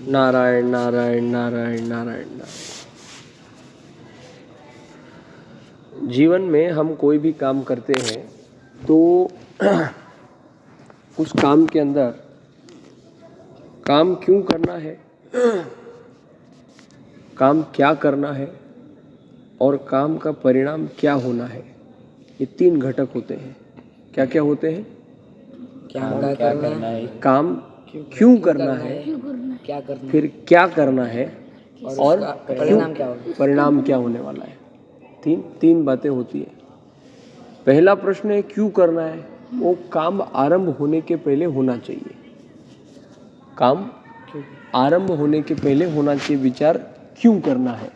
नारायण नारायण नारायण नारायण नारायण। जीवन में हम कोई भी काम करते हैं तो उस काम के अंदर काम क्यों करना है, काम क्या करना है और काम का परिणाम क्या होना है, ये तीन घटक होते हैं। क्या क्या होते हैं? क्या करना है, काम क्यों करना है, क्या करना फिर क्या करना है और परिणाम क्या होगा। परिणाम क्या होने वाला है। तीन बातें होती है। पहला प्रश्न है क्यों करना है। वो काम आरंभ होने के पहले होना चाहिए। काम आरंभ होने के पहले होना चाहिए विचार क्यों करना है।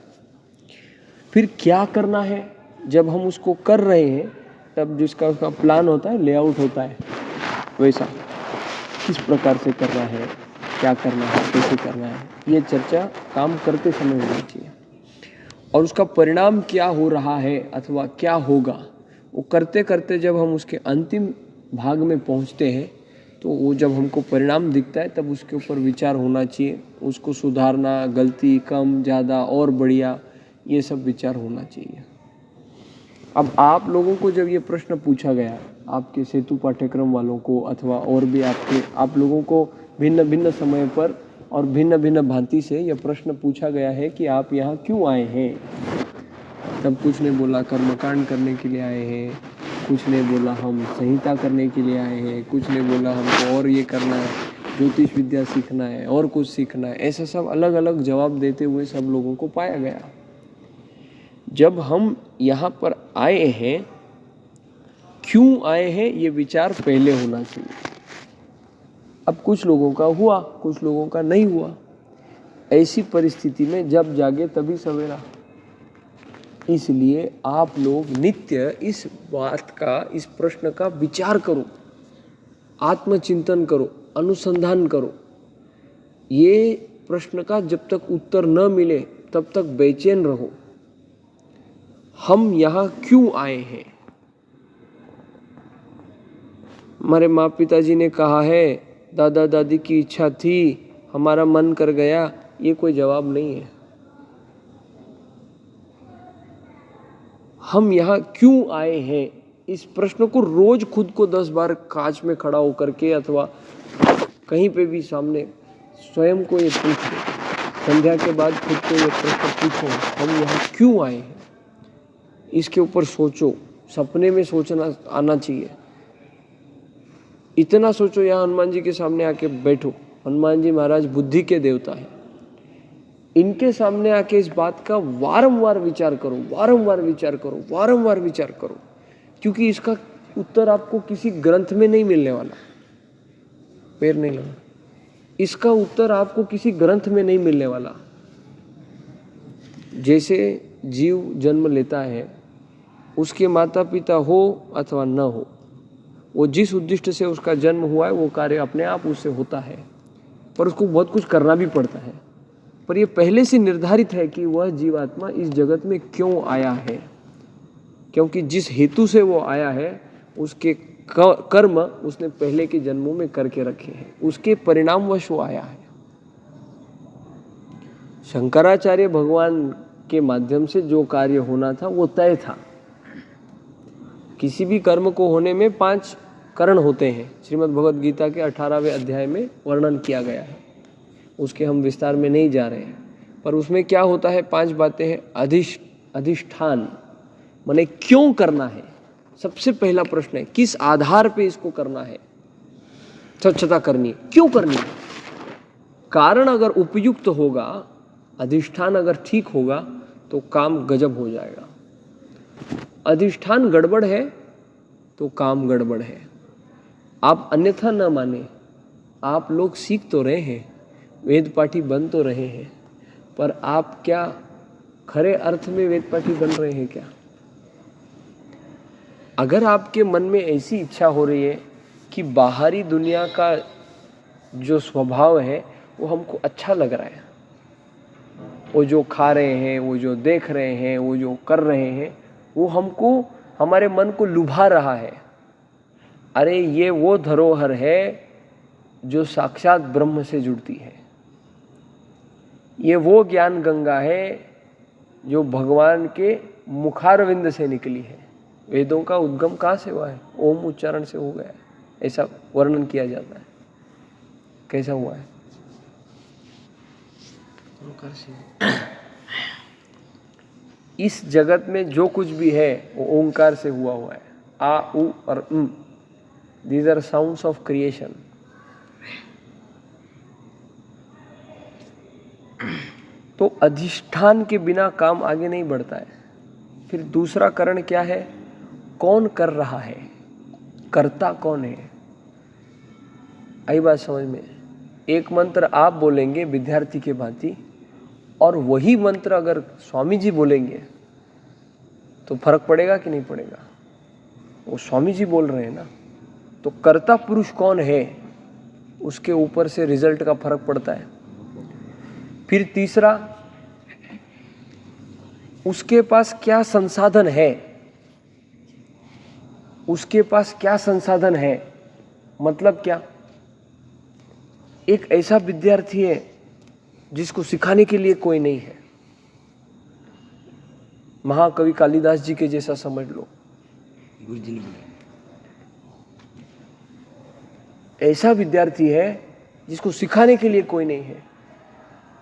फिर क्या करना है, जब हम उसको कर रहे हैं तब जिसका उसका प्लान होता है, लेआउट होता है, वैसा किस प्रकार से करना है, क्या करना है, कैसे करना है, ये चर्चा काम करते समय होनी चाहिए। और उसका परिणाम क्या हो रहा है अथवा क्या होगा, वो करते करते जब हम उसके अंतिम भाग में पहुंचते हैं तो वो जब हमको परिणाम दिखता है तब उसके ऊपर विचार होना चाहिए। उसको सुधारना, गलती कम ज़्यादा और बढ़िया, ये सब विचार होना चाहिए। अब आप लोगों को जब ये प्रश्न पूछा गया, आपके सेतु पाठ्यक्रम वालों को अथवा और भी आप लोगों को भिन्न भिन्न समय पर और भिन्न भिन्न भांति से यह प्रश्न पूछा गया है कि आप यहाँ क्यों आए हैं। तब कुछ ने बोला कर्मकांड करने के लिए आए हैं, कुछ ने बोला हम संहिता करने के लिए आए हैं, कुछ ने बोला हमको और ये करना है, ज्योतिष विद्या सीखना है और कुछ सीखना है। ऐसा सब अलग अलग जवाब देते हुए सब लोगों को पाया गया। जब हम यहाँ पर आए हैं, क्यों आए हैं, ये विचार पहले होना चाहिए। अब कुछ लोगों का हुआ, कुछ लोगों का नहीं हुआ। ऐसी परिस्थिति में जब जागे तभी सवेरा। इसलिए आप लोग नित्य इस बात का, इस प्रश्न का विचार करो, आत्मचिंतन करो, अनुसंधान करो। ये प्रश्न का जब तक उत्तर न मिले तब तक बेचैन रहो। हम यहाँ क्यों आए हैं। हमारे माँ पिताजी ने कहा है, दादा दादी की इच्छा थी, हमारा मन कर गया, ये कोई जवाब नहीं है। हम यहाँ क्यों आए हैं, इस प्रश्न को रोज खुद को 10 बार कांच में खड़ा होकर के अथवा कहीं पे भी सामने स्वयं को ये पूछो। संध्या के बाद खुद को ये प्रश्न पूछो, हम यहाँ क्यों आए हैं। इसके ऊपर सोचो, सपने में सोचना आना चाहिए। इतना सोचो, यहाँ हनुमान जी के सामने आके बैठो। हनुमान जी महाराज बुद्धि के देवता हैं। इनके सामने आके इस बात का वारंवार विचार करो, वारंवार विचार करो, वारंवार विचार करो, क्योंकि इसका उत्तर आपको किसी ग्रंथ में नहीं मिलने वाला। पैर नहीं लगा। इसका उत्तर आपको किसी ग्रंथ में नहीं मिलने वाला। जैसे जीव जन्म लेता है, उसके माता पिता हो अथवा न हो, वो जिस उद्देश्य से उसका जन्म हुआ है वो कार्य अपने आप उससे होता है, पर उसको बहुत कुछ करना भी पड़ता है। पर ये पहले से निर्धारित है कि वह जीवात्मा इस जगत में क्यों आया है, क्योंकि जिस हेतु से वो आया है उसके कर्म उसने पहले के जन्मों में करके रखे हैं, उसके परिणामवश वो आया है। शंकराचार्य भगवान के माध्यम से जो कार्य होना था वो तय था। किसी भी कर्म को होने में 5 करण होते हैं, श्रीमद् भगवद गीता के 18वें अध्याय में वर्णन किया गया है। उसके हम विस्तार में नहीं जा रहे हैं, पर उसमें क्या होता है, 5 बातें हैं। अधिष्ठान माने क्यों करना है। सबसे पहला प्रश्न है किस आधार पे इसको करना है। स्वच्छता करनी है, क्यों करनी है। कारण अगर उपयुक्त होगा, अधिष्ठान अगर ठीक होगा तो काम गजब हो जाएगा। अधिष्ठान गड़बड़ है तो काम गड़बड़ है। आप अन्यथा न माने, आप लोग सीख तो रहे हैं, वेद पाठी बन तो रहे हैं, पर आप क्या खरे अर्थ में वेद पाठी बन रहे हैं क्या। अगर आपके मन में ऐसी इच्छा हो रही है कि बाहरी दुनिया का जो स्वभाव है वो हमको अच्छा लग रहा है, वो जो खा रहे हैं, वो जो देख रहे हैं, वो जो कर रहे हैं, वो हमको, हमारे मन को लुभा रहा है। अरे ये वो धरोहर है जो साक्षात ब्रह्म से जुड़ती है। ये वो ज्ञान गंगा है जो भगवान के मुखारविंद से निकली है। वेदों का उद्गम कहाँ से हुआ है? ओम उच्चारण से हो गया है, ऐसा वर्णन किया जाता है। कैसा हुआ है? इस जगत में जो कुछ भी है वो ओंकार से हुआ है। आ, उ और these are sounds of creation. तो अधिष्ठान के बिना काम आगे नहीं बढ़ता है। फिर दूसरा कारण क्या है? कौन कर रहा है, कर्ता कौन है? आई बात समझ में? एक मंत्र आप बोलेंगे विद्यार्थी के भांति, और वही मंत्र अगर स्वामी जी बोलेंगे तो फर्क पड़ेगा कि नहीं पड़ेगा? वो स्वामी जी बोल रहे हैं ना, तो कर्ता पुरुष कौन है उसके ऊपर से रिजल्ट का फर्क पड़ता है। फिर तीसरा, उसके पास क्या संसाधन है, उसके पास क्या संसाधन है, मतलब क्या? एक ऐसा विद्यार्थी है जिसको सिखाने के लिए कोई नहीं है, महाकवि कालिदास जी के जैसा समझ लो। गुरुजी ने बोला ऐसा विद्यार्थी है जिसको सिखाने के लिए कोई नहीं है,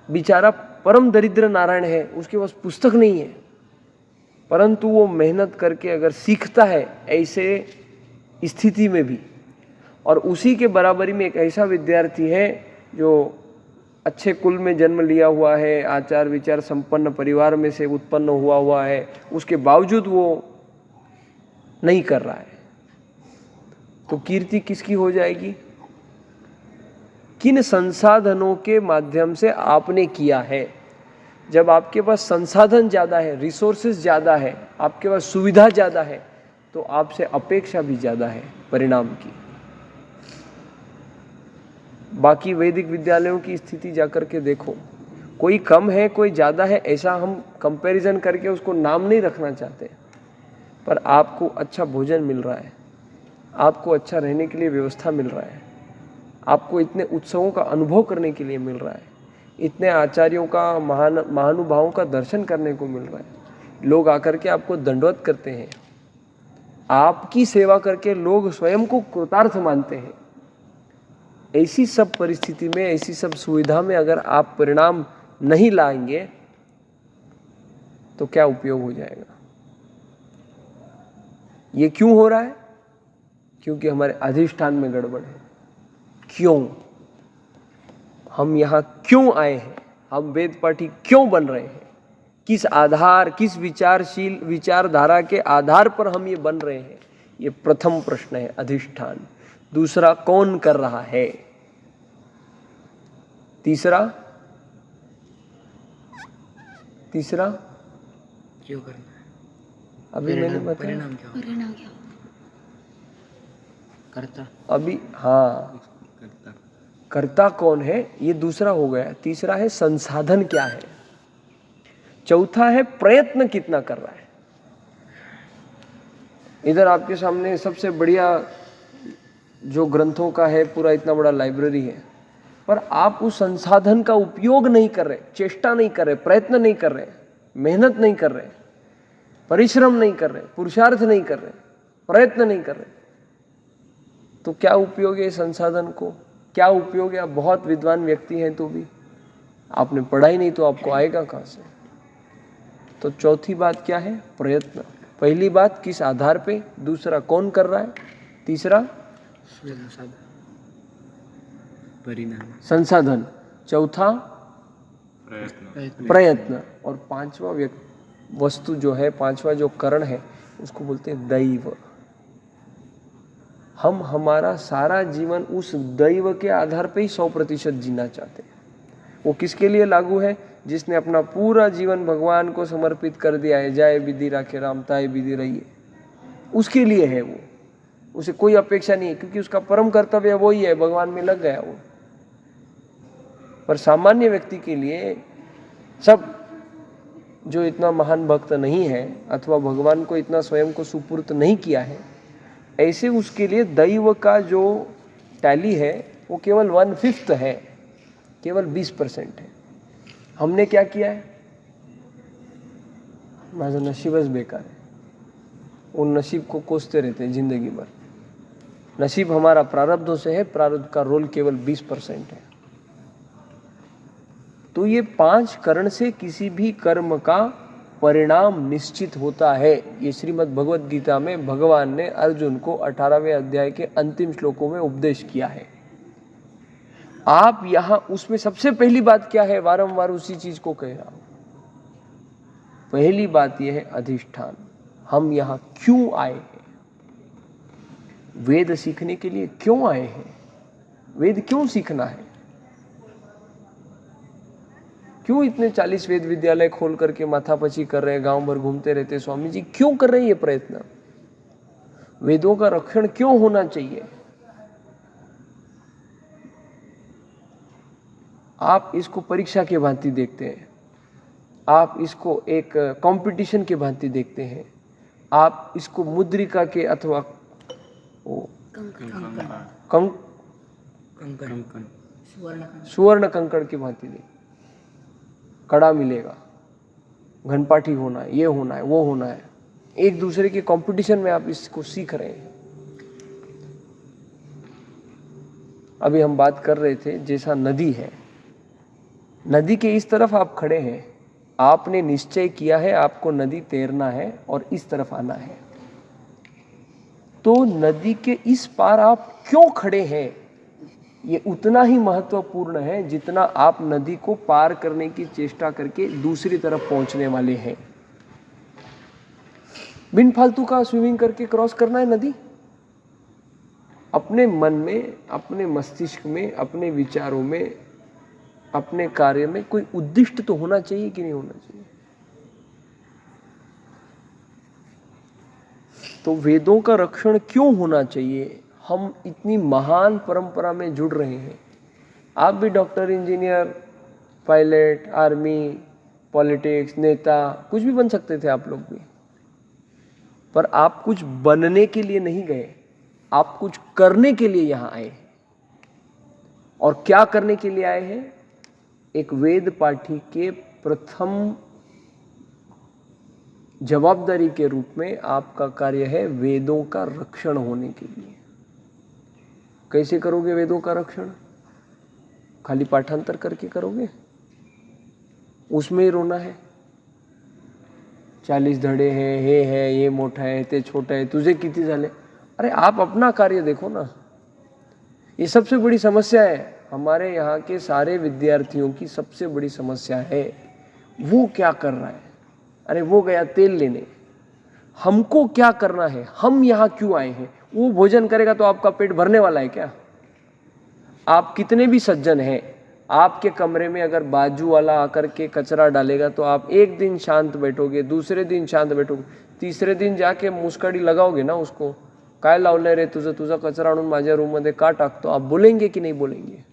बेचारा परम दरिद्र नारायण है, उसके पास पुस्तक नहीं है, परंतु वो मेहनत करके अगर सीखता है ऐसे स्थिति में भी, और उसी के बराबरी में एक ऐसा विद्यार्थी है जो अच्छे कुल में जन्म लिया हुआ है, आचार विचार संपन्न परिवार में से उत्पन्न हुआ है, उसके बावजूद वो नहीं कर रहा है, तो कीर्ति किसकी हो जाएगी? किन संसाधनों के माध्यम से आपने किया है? जब आपके पास संसाधन ज़्यादा है, रिसोर्सेज ज़्यादा है, आपके पास सुविधा ज़्यादा है, तो आपसे अपेक्षा भी ज़्यादा है परिणाम की। बाकी वैदिक विद्यालयों की स्थिति जाकर के देखो, कोई कम है कोई ज़्यादा है ऐसा हम कंपैरिजन करके उसको नाम नहीं रखना चाहते, पर आपको अच्छा भोजन मिल रहा है, आपको अच्छा रहने के लिए व्यवस्था मिल रहा है, आपको इतने उत्सवों का अनुभव करने के लिए मिल रहा है, इतने आचार्यों का महानुभावों का दर्शन करने को मिल रहा है, लोग आकर के आपको दंडवत करते हैं, आपकी सेवा करके लोग स्वयं को कृतार्थ मानते हैं। ऐसी सब परिस्थिति में, ऐसी सब सुविधा में अगर आप परिणाम नहीं लाएंगे तो क्या उपयोग हो जाएगा? ये क्यों हो रहा है? क्योंकि हमारे अधिष्ठान में गड़बड़ है। क्यों हम यहाँ क्यों आए हैं? हम वेद पाठी क्यों बन रहे हैं? किस आधार, किस विचारशील विचारधारा के आधार पर हम ये बन रहे हैं? ये प्रथम प्रश्न है, अधिष्ठान। दूसरा, कौन कर रहा है? तीसरा क्यों करना है? अभी मैंने बताया परिणाम क्या? करता। अभी हाँ, कर्ता कौन है ये दूसरा हो गया। तीसरा है संसाधन क्या है। चौथा है प्रयत्न कितना कर रहा है। इधर आपके सामने सबसे बढ़िया जो ग्रंथों का है पूरा इतना बड़ा लाइब्रेरी है, पर आप उस संसाधन का उपयोग नहीं कर रहे, चेष्टा नहीं कर रहे, प्रयत्न नहीं कर रहे, मेहनत नहीं कर रहे, परिश्रम नहीं कर रहे, पुरुषार्थ नहीं कर रहे, प्रयत्न नहीं कर रहे, तो क्या उपयोग है संसाधन को? क्या उपयोग है? आप बहुत विद्वान व्यक्ति हैं तो भी आपने पढ़ा ही नहीं तो आपको आएगा कहाँ से? तो चौथी बात क्या है? प्रयत्न। पहली बात किस आधार पे, दूसरा कौन कर रहा है, तीसरा परिणाम संसाधन, चौथा प्रयत्न, और पांचवा वस्तु जो है, पांचवा जो करण है उसको बोलते हैं दैव। हम हमारा सारा जीवन उस दैव के आधार पे ही 100% जीना चाहते हैं। वो किसके लिए लागू है? जिसने अपना पूरा जीवन भगवान को समर्पित कर दिया है, जाए विधि राखे राम ताए विधि रहिए, उसके लिए है वो। उसे कोई अपेक्षा नहीं है क्योंकि उसका परम कर्तव्य वही है, भगवान में लग गया वो। पर सामान्य व्यक्ति के लिए, सब जो इतना महान भक्त नहीं है अथवा भगवान को इतना स्वयं को सुपुर्द नहीं किया है, ऐसे उसके लिए दैव का जो टैली है वो केवल 1/5 है, केवल 20% है। हमने क्या किया है? माझं नशीबच बेकार है, उन नसीब को कोसते रहते हैं जिंदगी भर। नसीब हमारा प्रारब्धों से है, प्रारब्ध का रोल केवल 20% है। तो ये 5 करण से किसी भी कर्म का परिणाम निश्चित होता है। ये श्रीमद् भगवद गीता में भगवान ने अर्जुन को 18वें अध्याय के अंतिम श्लोकों में उपदेश किया है। आप यहां उसमें सबसे पहली बात क्या है? वारंवार उसी चीज को कह रहा हूं। पहली बात यह है अधिष्ठान। हम यहां क्यों आए हैं? वेद सीखने के लिए क्यों आए हैं? वेद क्यों सीखना है? क्यों इतने 40 वेद विद्यालय खोल करके माथापची कर रहे हैं, गांव भर घूमते रहते? स्वामी जी क्यों कर रहे हैं ये प्रयत्न? वेदों का रक्षण क्यों होना चाहिए? आप इसको परीक्षा के भांति देखते हैं, आप इसको एक कंपटीशन के भांति देखते हैं, आप इसको मुद्रिका के अथवा सुवर्ण कंकड़ की भांति देखते। कड़ा मिलेगा, घनपाठी होना है, ये होना है, वो होना है, एक दूसरे के कंपटीशन में आप इसको सीख रहे हैं। अभी हम बात कर रहे थे, जैसा नदी है, नदी के इस तरफ आप खड़े हैं, आपने निश्चय किया है आपको नदी तैरना है और इस तरफ आना है। तो नदी के इस पार आप क्यों खड़े हैं, ये उतना ही महत्वपूर्ण है जितना आप नदी को पार करने की चेष्टा करके दूसरी तरफ पहुंचने वाले हैं। बिन फालतू का स्विमिंग करके क्रॉस करना है नदी? अपने मन में, अपने मस्तिष्क में, अपने विचारों में, अपने कार्य में कोई उद्दिष्ट तो होना चाहिए कि नहीं होना चाहिए? तो वेदों का रक्षण क्यों होना चाहिए? हम इतनी महान परंपरा में जुड़ रहे हैं। आप भी doctor, engineer, pilot, army, politics, नेता, कुछ भी बन सकते थे आप लोग भी, पर आप कुछ बनने के लिए नहीं गए, आप कुछ करने के लिए यहां आए। और क्या करने के लिए आए हैं? एक वेद पाठी के प्रथम जवाबदारी के रूप में आपका कार्य है वेदों का रक्षण होने के लिए। कैसे करोगे वेदों का रक्षण? खाली पाठांतर करके करोगे? उसमें ही रोना है, 40 धडे हैं, हे है, ये मोठा है, ते छोटा है, तुझे किती झाले? अरे आप अपना कार्य देखो ना। ये सबसे बड़ी समस्या है, हमारे यहाँ के सारे विद्यार्थियों की सबसे बड़ी समस्या है। वो क्या कर रहा है? अरे वो गया तेल लेने, हमको क्या करना है? हम यहाँ क्यों आए हैं? वो भोजन करेगा तो आपका पेट भरने वाला है क्या? आप कितने भी सज्जन हैं, आपके कमरे में अगर बाजू वाला आकर के कचरा डालेगा तो आप एक दिन शांत बैठोगे, दूसरे दिन शांत बैठोगे, तीसरे दिन जाके मुस्कडी लगाओगे ना उसको, काय लावलंय रे तुझं, तुझा कचरा आणून माझ्या रूम मध्ये का टाकतो? आप बोलेंगे कि नहीं बोलेंगे?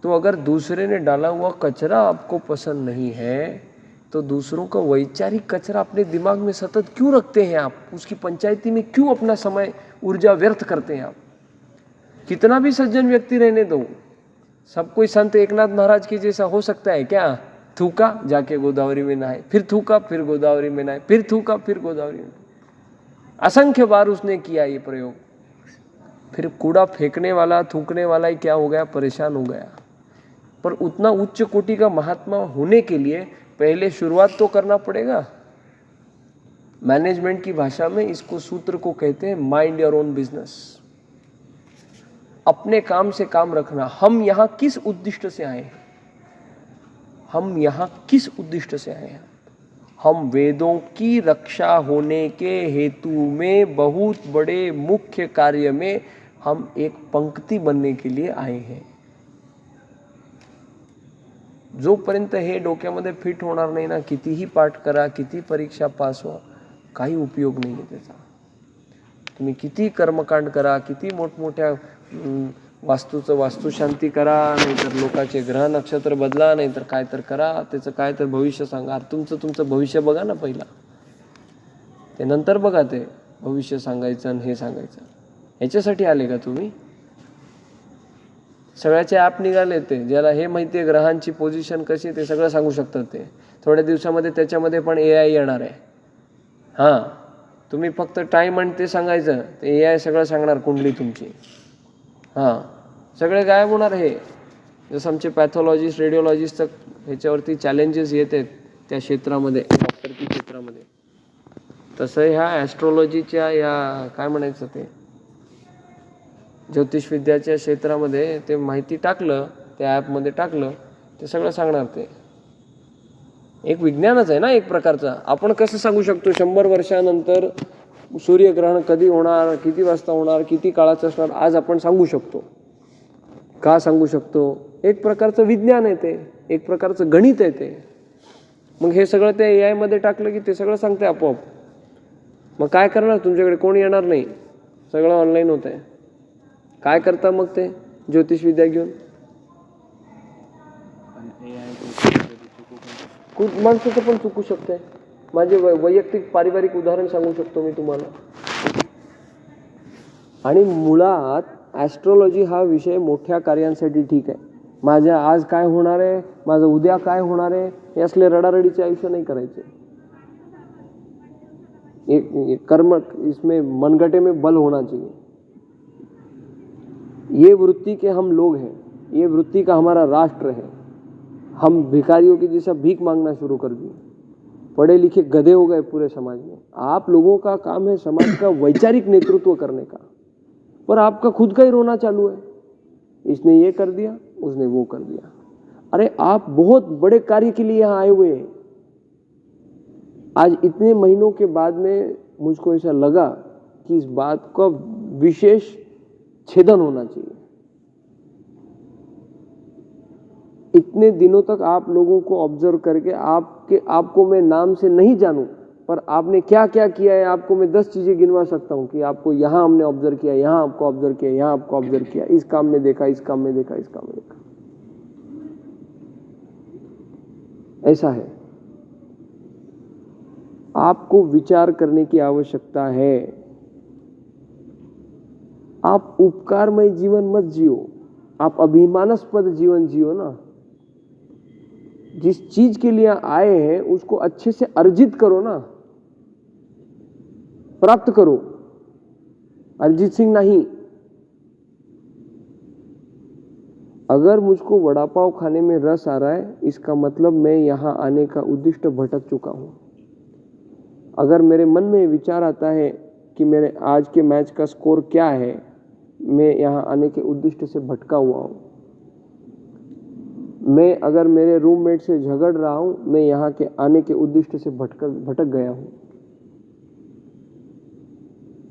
तो अगर दूसरे ने डाला हुआ कचरा आपको पसंद नहीं है तो दूसरों का वैचारिक कचरा अपने दिमाग में सतत क्यों रखते हैं आप? उसकी पंचायती में क्यों अपना समय, ऊर्जा व्यर्थ करते हैं आप? कितना भी सज्जन व्यक्ति रहने दो, सब कोई संत एकनाथ महाराज की जैसा हो सकता है क्या? थूका, जाके गोदावरी में नहाए, फिर थूका, फिर गोदावरी में नहाए, फिर थूका, फिर गोदावरी में। असंख्य बार उसने किया ये प्रयोग। फिर कूड़ा फेंकने वाला, थूकने वाला ही क्या हो गया? परेशान हो गया। पर उतना उच्च कोटि का महात्मा होने के लिए पहले शुरुआत तो करना पड़ेगा। मैनेजमेंट की भाषा में इसको सूत्र को कहते हैं माइंड योर ओन बिजनेस। अपने काम से काम रखना। हम यहाँ किस उद्दिष्ट से आए हैं? हम यहाँ किस उद्दिष्ट से आए हैं? हम वेदों की रक्षा होने के हेतु में बहुत बड़े मुख्य कार्य में हम एक पंक्ति बनने के लिए आए हैं। जोपर्यंत हे डोक्यामध्ये फिट होणार नाही ना, कितीही पाठ करा, किती परीक्षा पास व्हा, काही उपयोग नाही आहे त्याचा। तुम्ही किती कर्मकांड करा, किती मोठमोठ्या वास्तूचं वास्तुशांती करा, नाहीतर लोकांचे ग्रह नक्षत्र बदला, नाहीतर काय तर करा, त्याचं काय तर भविष्य सांगा। तुमचं भविष्य बघा ना पहिला, ते नंतर बघा ते भविष्य सांगायचं आणि हे सांगायचं। ह्याच्यासाठी आले का तुम्ही? सगळ्याचे ॲप निघाले ते, ज्याला हे माहिती आहे ग्रहांची पोझिशन कशी ते सगळं सांगू शकतात ते. थोड्या दिवसामध्ये त्याच्यामध्ये पण AI येणार आहे. हां, तुम्ही फक्त टाईम आणि ते सांगायचं, ते AI सगळं सांगणार कुंडली तुमची. हां, सगळे गायब होणार हे. जसं आमचे पॅथॉलॉजिस्ट, रेडिओलॉजिस्ट ह्याच्यावरती चॅलेंजेस येत आहेत त्या क्षेत्रामध्ये, डॉक्टरच्या क्षेत्रामध्ये, तसं ह्या ॲस्ट्रॉलॉजीच्या या काय म्हणायचं ते ज्योतिषविद्याच्या क्षेत्रामध्ये ते माहिती टाकलं, त्या ॲपमध्ये टाकलं, ते सगळं सांगणार ते. एक विज्ञानच आहे ना एक प्रकारचा. आपण कसं सांगू शकतो 100 वर्षानंतर सूर्यग्रहण कधी होणार, किती वाजता होणार, किती काळाचं असणार, आज आपण सांगू शकतो. का सांगू शकतो? एक प्रकारचं विज्ञान आहे ते, एक प्रकारचं गणित आहे ते. मग हे सगळं ते AI मध्ये टाकलं की ते सगळं सांगते आपोआप. मग काय करणार? तुमच्याकडे कोणी येणार नाही, सगळं ऑनलाईन होत आहे. काय करता मग ते ज्योतिषविद्या घेऊन? माणसाचं पण चुकू शकते. माझे वैयक्तिक पारिवारिक उदाहरण सांगू शकतो मी तुम्हाला. आणि मुळात ॲस्ट्रॉलॉजी हा विषय मोठ्या कार्यांसाठी ठीक आहे. माझ्या आज काय होणार आहे, माझं उद्या काय होणार आहे, हे असले रडारडीचे आयुष्य नाही करायचे. एक कर्म, इसमें मनगटे में बल होना चाहिए. ये वृत्ति के हम लोग हैं, ये वृत्ति का हमारा राष्ट्र है. हम भिखारियों की जैसा भीख मांगना शुरू कर दिए, पढ़े लिखे गधे हो गए पूरे समाज में. आप लोगों का काम है समाज का वैचारिक नेतृत्व करने का, पर आपका खुद का ही रोना चालू है. इसने ये कर दिया, उसने वो कर दिया. अरे आप बहुत बड़े कार्य के लिए यहाँ आए हुए हैं. आज इतने महीनों के बाद में मुझको ऐसा लगा कि इस बात का विशेष छेदन होना चाहिए. इतने दिनों तक आप लोगों को ऑब्जर्व करके आपको मैं नाम से नहीं जानूं, पर आपने क्या क्या किया है आपको मैं 10 चीजें गिनवा सकता हूं कि आपको यहां हमने ऑब्जर्व किया, यहां आपको ऑब्जर्व किया, यहां आपको ऑब्जर्व किया, इस काम में देखा, इस काम में देखा, इस काम में देखा. ऐसा है. आपको विचार करने की आवश्यकता है. आप उपकारमय जीवन मत जियो, आप अभिमानास्पद जीवन जियो ना. जिस चीज के लिए आए हैं उसको अच्छे से अर्जित करो ना, प्राप्त करो. अरिजीत सिंह नहीं. अगर मुझको वड़ा पाव खाने में रस आ रहा है, इसका मतलब मैं यहां आने का उद्दिष्ट भटक चुका हूं. अगर मेरे मन में विचार आता है कि मेरे आज के मैच का स्कोर क्या है, मैं यहां आने के उद्दिष्ट से भटका हुआ हूं. मैं अगर मेरे रूममेट से झगड़ रहा हूं, मैं यहाँ के आने के उद्दिष्ट से भटक गया हूं.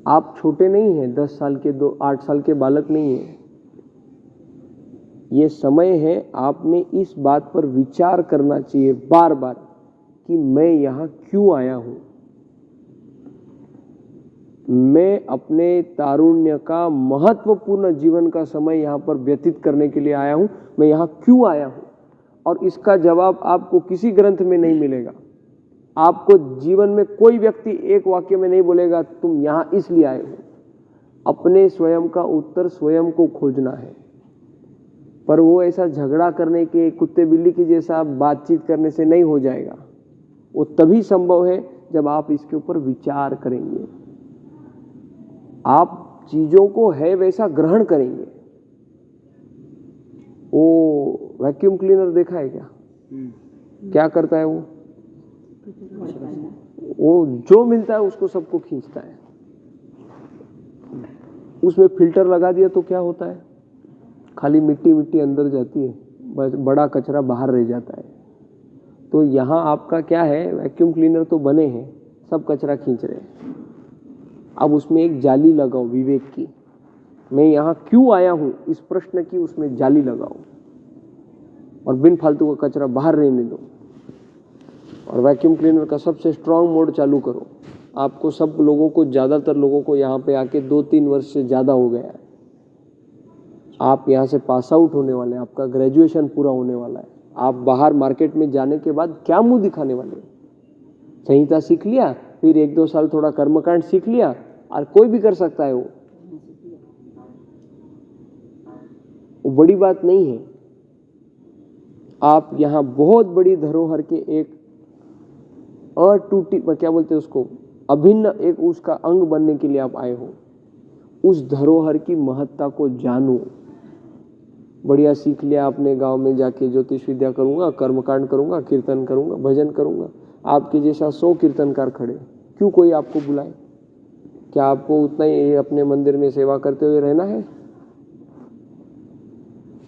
आप छोटे नहीं हैं, 10 साल के 8 साल के बालक नहीं हैं. ये समय है आपने इस बात पर विचार करना चाहिए बार बार कि मैं यहाँ क्यों आया हूं. मैं अपने तारुण्य का महत्वपूर्ण जीवन का समय यहाँ पर व्यतीत करने के लिए आया हूं. मैं यहाँ क्यों आया हूं, और इसका जवाब आपको किसी ग्रंथ में नहीं मिलेगा. आपको जीवन में कोई व्यक्ति एक वाक्य में नहीं बोलेगा तुम यहाँ इसलिए आए हो. अपने स्वयं का उत्तर स्वयं को खोजना है. पर वो ऐसा झगड़ा करने के, कुत्ते बिल्ली की जैसा बातचीत करने से नहीं हो जाएगा. वो तभी संभव है जब आप इसके ऊपर विचार करेंगे, आप चीजों को है वैसा ग्रहण करेंगे. वो वैक्यूम क्लीनर देखा है क्या? क्या करता है वो जो मिलता है उसको सबको खींचता है. उसमें फिल्टर लगा दिया तो क्या होता है, खाली मिट्टी मिट्टी अंदर जाती है, बड़ा कचरा बाहर रह जाता है. तो यहाँ आपका क्या है, वैक्यूम क्लीनर तो बने हैं, सब कचरा खींच रहे हैं. अब उसमें एक जाली लगाओ विवेक की. मैं यहाँ क्यों आया हूँ इस प्रश्न की उसमें जाली लगाओ, और बिन फालतू का कचरा बाहर रहने दो. और वैक्यूम क्लीनर का सबसे स्ट्रांग मोड चालू करो. आपको सब लोगों को, ज़्यादातर लोगों को यहाँ पे आके 2-3 वर्ष से ज़्यादा हो गया है. आप यहाँ से पास आउट होने वाले हैं, आपका ग्रेजुएशन पूरा होने वाला है. आप बाहर मार्केट में जाने के बाद क्या मुंह दिखाने वाले हैं? संहिता सीख लिया, फिर 1-2 साल थोड़ा कर्मकांड सीख लिया, और कोई भी कर सकता है. बड़ी बात नहीं है। आप यहाँ बहुत बड़ी धरोहर के एक अटूटी, क्या बोलते हैं उसको, अभिन्न एक उसका अंग बनने के लिए आप आए हो। उस धरोहर की महत्ता को जानो। बढ़िया सीख लिया आपने, गांव में जाके ज्योतिष विद्या करूंगा, कर्मकांड करूंगा, कीर्तन करूंगा, भजन करूंगा। आपके जैसा 100 कीर्तनकार खड़े, क्यों कोई आपको बुलाए? क्या आपको उतना ही अपने मंदिर में सेवा करते हुए रहना है?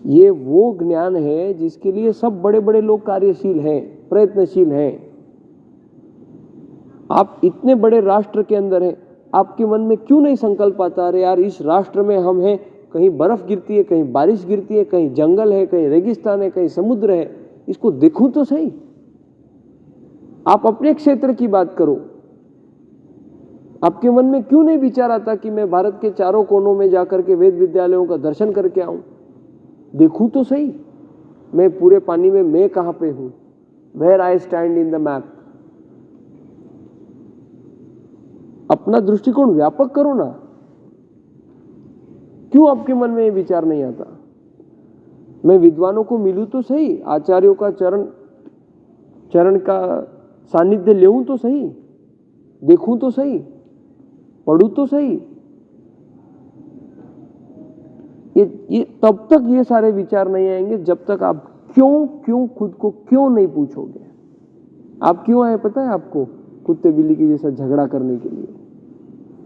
ये वो ज्ञान है जिसके लिए सब बड़े बड़े लोग कार्यशील हैं, प्रयत्नशील हैं। आप इतने बड़े राष्ट्र के अंदर हैं, आपके मन में क्यों नहीं संकल्प आता, अरे यार इस राष्ट्र में हम हैं, कहीं बर्फ गिरती है, कहीं बारिश गिरती है, कहीं जंगल है, कहीं रेगिस्तान है, कहीं समुद्र है, इसको देखूं तो सही। आप अपने क्षेत्र की बात करो। आपके मन में क्यों नहीं विचार आता कि मैं भारत के चारों कोनों में जाकर के वेद विद्यालयों का दर्शन करके आऊं, देखूं तो सही मैं पूरे पानी में मैं कहां पे हूं, where I stand in the map. अपना दृष्टिकोण व्यापक करो ना। क्यों आपके मन में ये विचार नहीं आता? मैं विद्वानों को मिलूं तो सही, आचार्यों का चरण का सानिध्य लेऊं तो सही, देखूं तो सही, पढ़ूं तो सही। ये तब तक ये सारे विचार नहीं आएंगे जब तक आप क्यों खुद को क्यों नहीं पूछोगे। आप क्यों आए पता है आपको? कुत्ते बिल्ली की जैसा झगड़ा करने के लिए।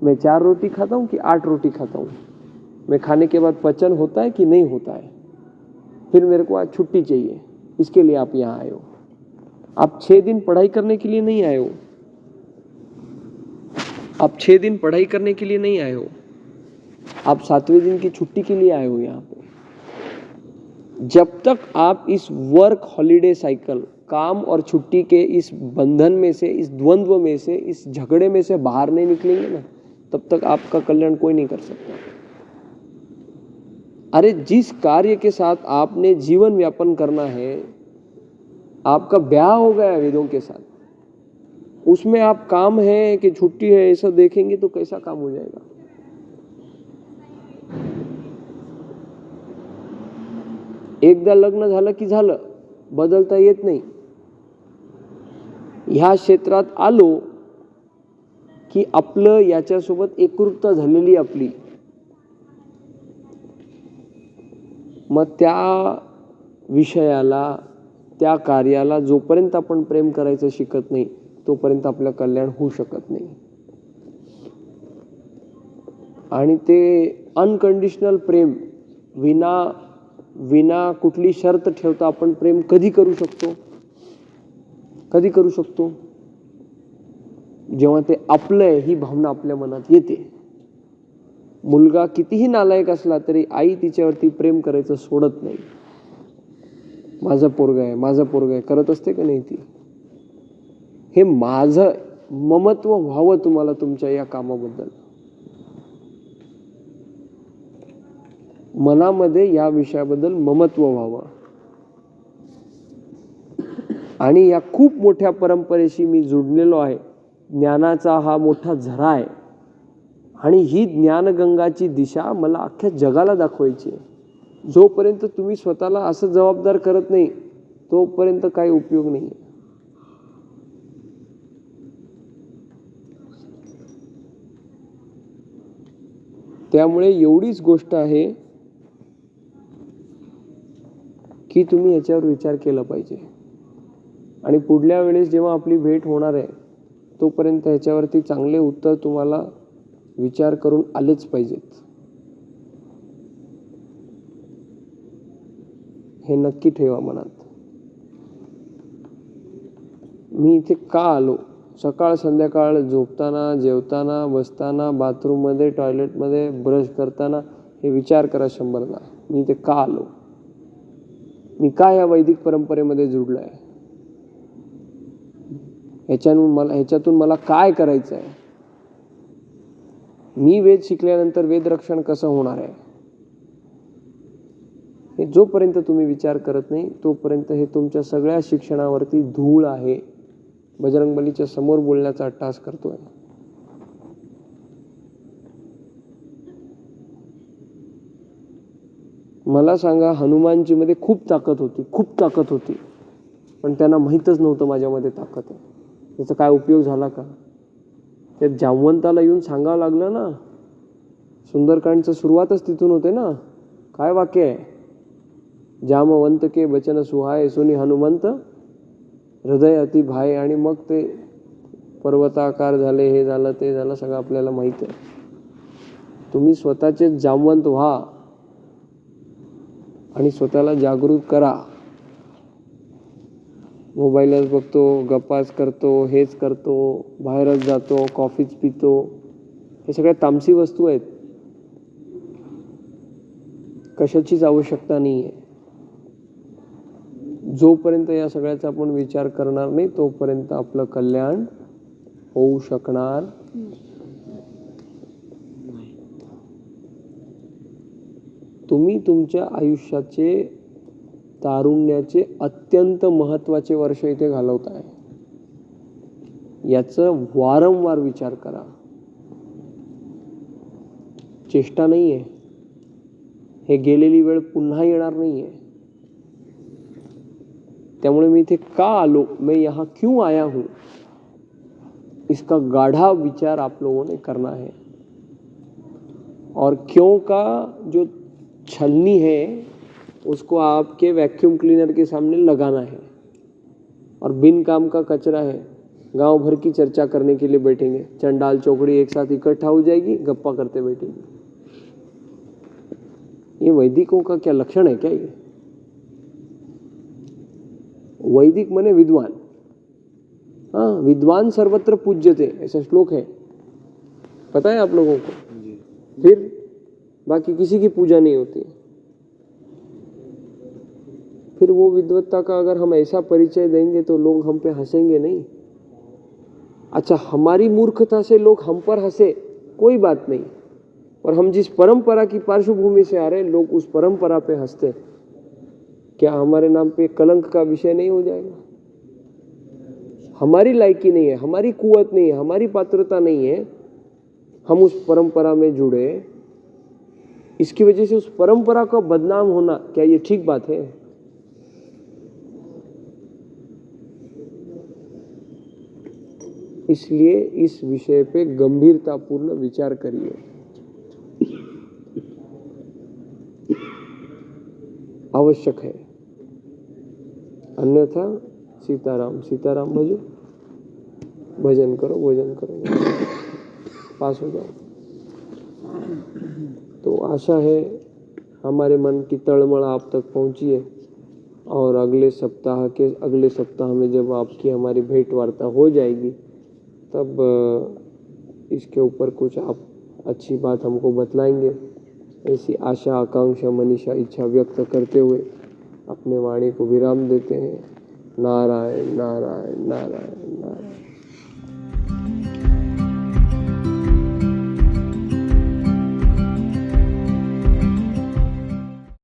मैं 4 रोटी खाता हूं कि 8 रोटी खाता हूं, मैं खाने के बाद पचन होता है कि नहीं होता है, फिर मेरे को आज छुट्टी चाहिए, इसके लिए आप यहां आए हो। आप 6 दिन पढ़ाई करने के लिए नहीं आए हो। आप 6 दिन पढ़ाई करने के लिए नहीं आए हो। आप 7वें दिन की छुट्टी के लिए आए हो यहाँ पे। जब तक आप इस वर्क हॉलिडे साइकिल, काम और छुट्टी के इस बंधन में से, इस द्वंद्व में से, इस झगड़े में से बाहर नहीं निकलेंगे ना, तब तक आपका कल्याण कोई नहीं कर सकता। अरे जिस कार्य के साथ आपने जीवन व्यापन करना है, आपका ब्याह हो गया वेदों के साथ, उसमें आप काम है कि छुट्टी है ऐसा देखेंगे तो कैसा काम हो जाएगा? एकदा लग्न झालं की झालं, बदलता येत नाही। ह्या क्षेत्रात आलो की आपलं याच्यासोबत एकरूपता झालेली आपली, मग त्या विषयाला, त्या कार्याला जोपर्यंत आपण प्रेम करायचं शिकत नाही तोपर्यंत आपलं कल्याण होऊ शकत नाही। आणि ते अनकंडिशनल प्रेम, विना कुठली शर्त ठेवता आपण प्रेम कधी करू शकतो? कधी करू शकतो? जेव्हा ते आपलं आहे ही भावना आपल्या मनात येते। मुलगा कितीही नालायक असला तरी आई तिच्यावरती प्रेम करायचं सोडत नाही। माझं पोरगं आहे, माझं पोरगं आहे करत असते का नाही ती? हे माझं ममत्व व्हावं तुम्हाला तुमच्या या कामाबद्दल, मनामध्ये या विषयाबद्दल ममत्व व्हावं। आणि या खूप मोठ्या परंपरेशी मी जुडलेलो आहे। ज्ञानाचा हा मोठा झरा आहे आणि ही ज्ञानगंगाची दिशा मला अख्ख्या जगाला दाखवायची आहे। जोपर्यंत तुम्ही स्वतःला असं जबाबदार करत नाही तोपर्यंत काही उपयोग नाही आहे। त्यामुळे एवढीच गोष्ट आहे की तुम्ही याच्यावर विचार केला पाहिजे आणि पुढल्या वेळेस जेव्हा आपली भेट होणार आहे तोपर्यंत ह्याच्यावरती चांगले उत्तर तुम्हाला विचार करून आलेच पाहिजेत। हे नक्की ठेवा मनात। मी इथे का आलो? सकाळ संध्याकाळ झोपताना, जेवताना, बसताना, बाथरूममध्ये, टॉयलेटमध्ये, ब्रश करताना हे विचार करा 100दा, मी इथे का आलो? मी का या वैदिक परंपरेमध्ये जुडलोय? ह्याच्यातून मला काय करायचं आहे? मी वेद शिकल्यानंतर वेद रक्षण कसं होणार आहे? हे जोपर्यंत तुम्ही विचार करत नाही तोपर्यंत हे तुमच्या सगळ्या शिक्षणावरती धूळ आहे। बजरंगबलीच्या समोर बोलण्याचा अट्टहास करतोय। मला सांगा, हनुमानजी मध्ये खूप ताकद होती, पण त्यांना माहीतच नव्हतं माझ्यामध्ये ताकद आहे. त्याचा काय उपयोग झाला का? त्या जामवंताला येऊन सांगावं लागलं ना. सुंदरकांडचं सुरुवातच तिथून होते ना. काय वाक्य आहे? जामवंत के बचन सुहाय, सुनी हनुमंत हृदय अति भाय. आणि मग ते पर्वताकार झाले, हे झालं ते झालं, सगळं आपल्याला माहित आहे. तुम्ही स्वतःचे जामवंत व्हा आणि स्वतःला जागृत करा. मोबाईलच बघतो, गप्पाच करतो, हेच करतो, बाहेरच जातो, कॉफीच पितो, हे सगळ्या तामसी वस्तू आहेत. कशाचीच आवश्यकता नाही आहे. जोपर्यंत या सगळ्याचा आपण विचार करणार नाही, तोपर्यंत आपलं कल्याण होऊ शकणार. तुम्ही तुमच्या आयुष्याचे तारुण्याचे अत्यंत महत्वाचे वर्ष इथे घालवताय, याचं वारंवार विचार करा. चेष्टा नाहीये. हे गेलेली वेळ पुन्हा येणार नाहीये. त्यामुळे मी इथे का आलो, मैं यहाँ क्यों आया हूं, इसका गाढ़ा विचार आप लोगों ने करना है. और क्यों का जो छलनी है उसको आपके वैक्यूम क्लीनर के सामने लगाना है. और बिन काम का कचरा है, गांव भर की चर्चा करने के लिए बैठेंगे. चंडाल चौकड़ी एक साथ इकट्ठा हो जाएगी, गप्पा करते बैठेंगे. ये वैदिकों का क्या लक्षण है क्या? ये वैदिक माने विद्वान. हाँ, विद्वान सर्वत्र पूज्यते, ऐसा श्लोक है, पता है आप लोगों को? फिर बाकी किसी की पूजा नहीं होती. फिर वो विद्वत्ता का अगर हम ऐसा परिचय देंगे तो लोग हम पे हंसेंगे नहीं. अच्छा, हमारी मूर्खता से लोग हम पर हंसे, कोई बात नहीं, और हम जिस परंपरा की पार्श्वभूमि से आ रहे हैं, लोग उस परंपरा पे हंसते, क्या हमारे नाम पे कलंक का विषय नहीं हो जाएगा? हमारी लायकी नहीं है, हमारी कुवत नहीं है, हमारी पात्रता नहीं है, हम उस परंपरा में जुड़े, इसकी वजह से उस परंपरा का बदनाम होना, क्या ये ठीक बात है? इसलिए इस विषय पे गंभीरतापूर्ण विचार करिए. आवश्यक है, अन्यथा सीताराम सीताराम भजो, भजन करो, भोजन करो, पास हो जाओ. तो आशा है हमारे मन की तड़मड़ आप तक पहुंची है, और अगले सप्ताह में जब आपकी हमारी भेंट वार्ता हो जाएगी, तब इसके ऊपर कुछ आप अच्छी बात हमको बतलाएंगे. ऐसी आशा, आकांक्षा, मनीषा, इच्छा व्यक्त करते हुए अपने वाणी को विराम देते हैं. नारायण नारायण नारायण नारायण.